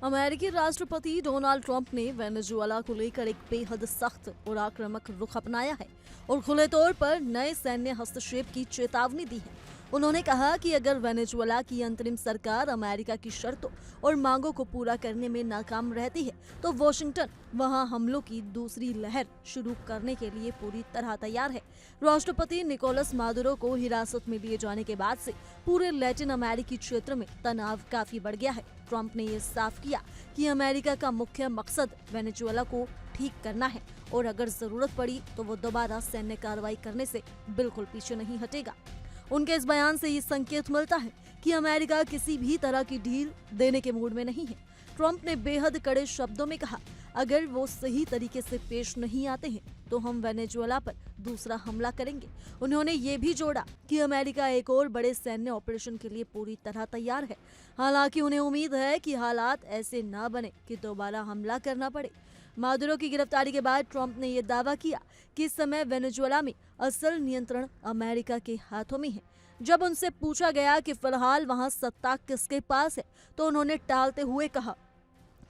अमेरिकी राष्ट्रपति Donald Trump ने वेनेजुएला को लेकर एक बेहद सख्त और आक्रामक रुख अपनाया है और खुले तौर पर नए सैन्य हस्तक्षेप की चेतावनी दी है। उन्होंने कहा कि अगर वेनेजुएला की अंतरिम सरकार अमेरिका की शर्तों और मांगों को पूरा करने में नाकाम रहती है तो वॉशिंगटन वहां हमलों की दूसरी लहर शुरू करने के लिए पूरी तरह तैयार है। राष्ट्रपति निकोलस मादुरो को हिरासत में लिए जाने के बाद से पूरे लैटिन अमेरिकी क्षेत्र में तनाव काफी बढ़ गया है। ट्रंप ने ये साफ किया कि अमेरिका का मुख्य मकसद वेनेजुएला को ठीक करना है और अगर जरूरत पड़ी तो वो दोबारा सैन्य कार्रवाई करने से बिल्कुल पीछे नहीं हटेगा। उनके इस बयान से ये संकेत मिलता है कि अमेरिका किसी भी तरह की ढील देने के मूड में नहीं है। ट्रंप ने बेहद कड़े शब्दों में कहा, अगर वो सही तरीके से पेश नहीं आते हैं तो हम वेनेजुएला पर दूसरा हमला करेंगे। उन्होंने ये भी जोड़ा कि अमेरिका एक और बड़े सैन्य ऑपरेशन के लिए पूरी तरह तैयार है। हालांकि उन्हें उम्मीद है कि हालात ऐसे ना बने कि दोबारा हमला करना पड़े। मादुरो की गिरफ्तारी के बाद ट्रंप ने यह दावा किया कि इस समय वेनेजुएला में असल नियंत्रण अमेरिका के हाथों में है। जब उनसे पूछा गया कि फिलहाल वहां सत्ता किसके पास है तो उन्होंने टालते हुए कहा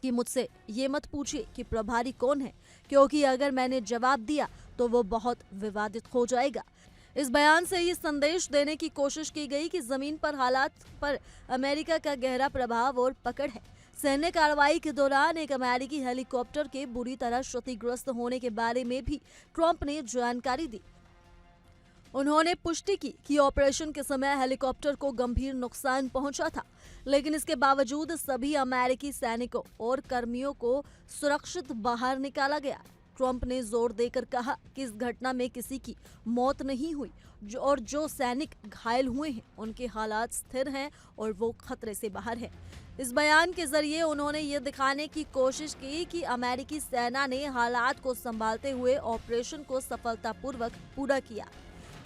कि मुझसे ये मत पूछिए कि प्रभारी कौन है, क्योंकि अगर मैंने जवाब दिया तो वो बहुत विवादित हो जाएगा। इस बयान से ये संदेश देने की कोशिश की गई कि जमीन पर हालात पर अमेरिका का गहरा प्रभाव और पकड़ है। सैन्य कार्रवाई के दौरान एक अमेरिकी हेलीकॉप्टर के बुरी तरह क्षतिग्रस्त होने के बारे में भी ट्रंप ने जानकारी दी। उन्होंने पुष्टि की कि ऑपरेशन के समय हेलीकॉप्टर को गंभीर नुकसान पहुंचा था, लेकिन इसके बावजूद सभी अमेरिकी सैनिकों और कर्मियों को सुरक्षित बाहर निकाला गया। ट्रंप ने जोर देकर कहा कि इस घटना में किसी की मौत नहीं हुई और जो सैनिक घायल हुए हैं उनके हालात स्थिर हैं और वो खतरे से बाहर है। इस बयान के जरिए उन्होंने ये दिखाने की कोशिश की कि अमेरिकी सेना ने हालात को संभालते हुए ऑपरेशन को सफलतापूर्वक पूरा किया।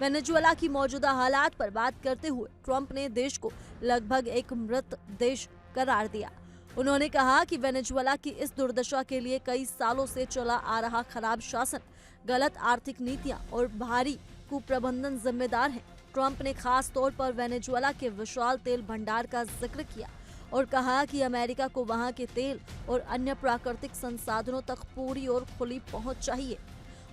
वेनेजुएला की मौजूदा हालात पर बात करते हुए ट्रंप ने देश को लगभग एक मृत देश करार दिया। उन्होंने कहा कि वेनेजुएला की इस दुर्दशा के लिए कई सालों से चला आ रहा खराब शासन, गलत आर्थिक नीतियां और भारी कुप्रबंधन जिम्मेदार हैं। ट्रंप ने खास तौर पर वेनेजुएला के विशाल तेल भंडार का जिक्र किया और कहा कि अमेरिका को वहां के तेल और अन्य प्राकृतिक संसाधनों तक पूरी और खुली पहुंच चाहिए।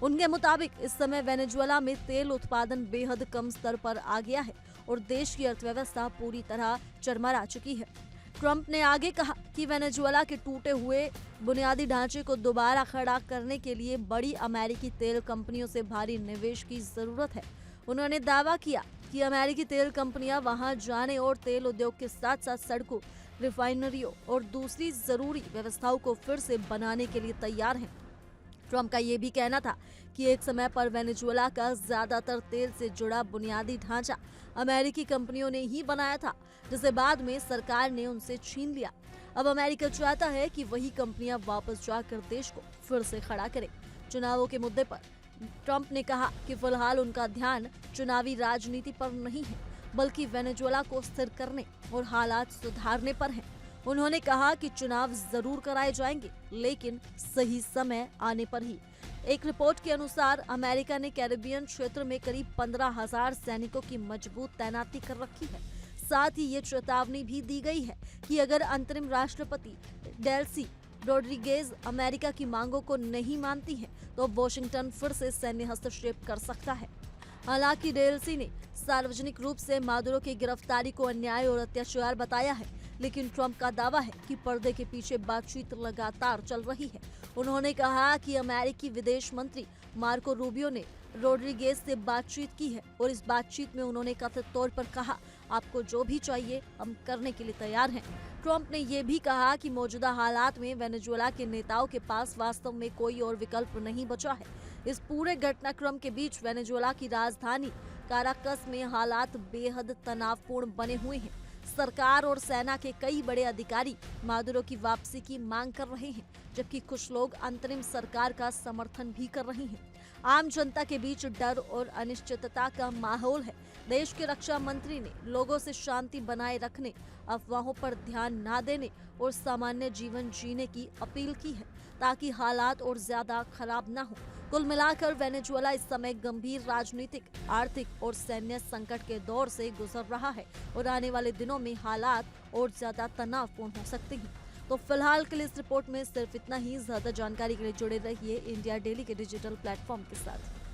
उनके मुताबिक इस समय वेनेजुएला में तेल उत्पादन बेहद कम स्तर पर आ गया है और देश की अर्थव्यवस्था पूरी तरह चरमरा चुकी है। ट्रंप ने आगे कहा कि वेनेजुएला के टूटे हुए बुनियादी ढांचे को दोबारा खड़ा करने के लिए बड़ी अमेरिकी तेल कंपनियों से भारी निवेश की जरूरत है। उन्होंने दावा किया कि अमेरिकी तेल कंपनियां वहां जाने और तेल उद्योग के साथ साथ सड़कों, रिफाइनरियों और दूसरी जरूरी व्यवस्थाओं को फिर से बनाने के लिए तैयार हैं। ट्रंप का ये भी कहना था कि एक समय पर वेनेजुएला का ज्यादातर तेल से जुड़ा बुनियादी ढांचा अमेरिकी कंपनियों ने ही बनाया था, जिसे बाद में सरकार ने उनसे छीन लिया। अब अमेरिका चाहता है कि वही कंपनियां वापस जाकर देश को फिर से खड़ा करें। चुनावों के मुद्दे पर ट्रंप ने कहा कि फिलहाल उनका ध्यान चुनावी राजनीति पर नहीं है, बल्कि वेनेजुएला को स्थिर करने और हालात सुधारने पर है। उन्होंने कहा कि चुनाव जरूर कराए जाएंगे, लेकिन सही समय आने पर ही। एक रिपोर्ट के अनुसार अमेरिका ने कैरिबियन क्षेत्र में करीब 15,000 सैनिकों की मजबूत तैनाती कर रखी है। साथ ही ये चेतावनी भी दी गई है कि अगर अंतरिम राष्ट्रपति डेल्सी रोड्रिगेज अमेरिका की मांगों को नहीं मानती है तो वॉशिंगटन फिर से सैन्य हस्तक्षेप कर सकता है। हालांकि डेल्सी ने सार्वजनिक रूप से मादुरो की गिरफ्तारी को अन्याय और अत्याचार बताया है, लेकिन ट्रंप का दावा है कि पर्दे के पीछे बातचीत लगातार चल रही है। उन्होंने कहा कि अमेरिकी विदेश मंत्री मार्को रूबियो ने रोड्रिगेज से बातचीत की है और इस बातचीत में उन्होंने कथित तौर पर कहा, आपको जो भी चाहिए हम करने के लिए तैयार हैं। ट्रंप ने यह भी कहा कि मौजूदा हालात में वेनेजुएला के नेताओं के पास वास्तव में कोई और विकल्प नहीं बचा है। इस पूरे घटनाक्रम के बीच वेनेजुएला की राजधानी काराकस में हालात बेहद तनावपूर्ण बने हुए हैं। सरकार और सेना के कई बड़े अधिकारी मादुरो की वापसी की मांग कर रहे हैं, जबकि कुछ लोग अंतरिम सरकार का समर्थन भी कर रहे हैं। आम जनता के बीच डर और अनिश्चितता का माहौल है। देश के रक्षा मंत्री ने लोगों से शांति बनाए रखने, अफवाहों पर ध्यान न देने और सामान्य जीवन जीने की अपील की है, ताकि हालात और ज्यादा खराब न हो। कुल मिलाकर वेनेजुएला इस समय गंभीर राजनीतिक, आर्थिक और सैन्य संकट के दौर से गुजर रहा है और आने वाले दिनों में हालात और ज्यादा तनावपूर्ण हो सकते हैं। तो फिलहाल के लिए इस रिपोर्ट में सिर्फ इतना ही। ज्यादा जानकारी के लिए जुड़े रहिए इंडिया डेली के डिजिटल प्लेटफॉर्म के साथ।